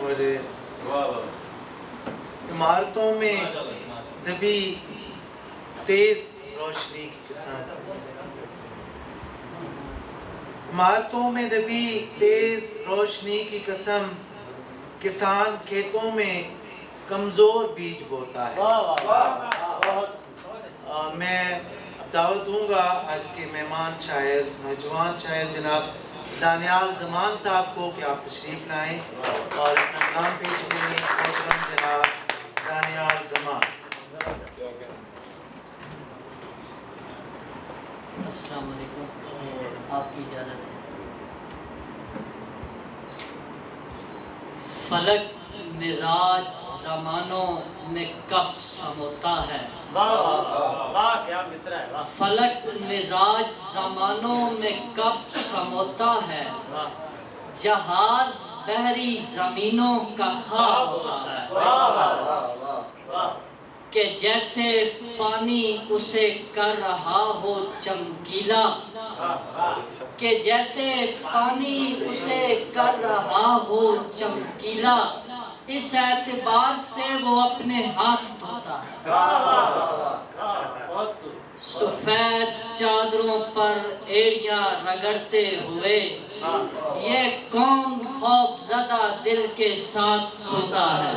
اور عمارتوں میں دبی تیز روشنی کی قسم، عمارتوں میں دبی تیز روشنی کی قسم، کسان کھیتوں میں کمزور بیج بوتا ہے۔ میں دعوت دوں گا آج کے مہمان شاعر، نوجوان شاعر جناب دانیال زمان صاحب کو کہ آپ تشریف لائیں اور اپنا کلام پیش کریں۔ محترم جناب دانیال زمان۔ السلام علیکم، آپ کی اجازت سے فلک مزاج زمانوں میں کب سموتا ہے، فلک مزاج زمانوں میں کب سموتا ہے، جہاز بحری زمینوں کا خواب ہوتا ہے، کہ جیسے پانی اسے کر رہا ہو چمکیلا، کہ جیسے پانی اسے کر رہا ہو چمکیلا، اس اعتبار سے وہ اپنے ہاتھ دھوتا ہے۔ سفید چادروں پر ایڑیاں رگڑتے ہوئے یہ کون خوف زدہ دل کے ساتھ سوتا ہے۔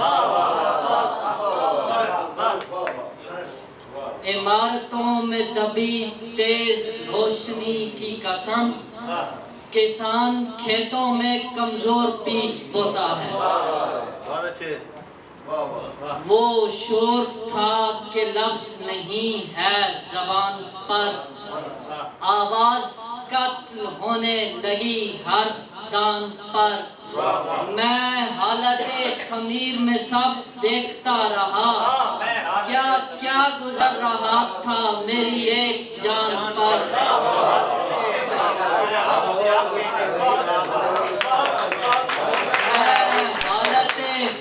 عمارتوں میں دبی تیز روشنی کی قسم، کسان کھیتوں میں کمزور بیج بوتا ہے۔ وہ شور تھا کہ لفظ نہیں ہے زبان پر، آواز قتل ہونے لگی ہر دان پر، میں حالت خمیر میں سب دیکھتا رہا، کیا کیا گزر رہا تھا میری ایک جان پر۔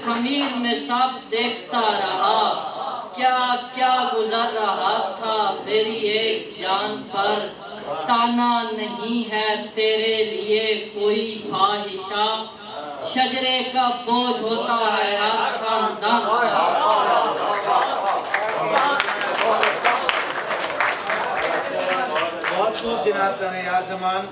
خمیر میں سب دیکھتا رہا، کیا کیا گزر رہا تھا میری ایک جان پر، تانا نہیں ہے تیرے لیے کوئی فاحشہ، شجرے کا بوجھ ہوتا ہے ہر خاندان پر۔ بہت خوب جناب دانیال زمان۔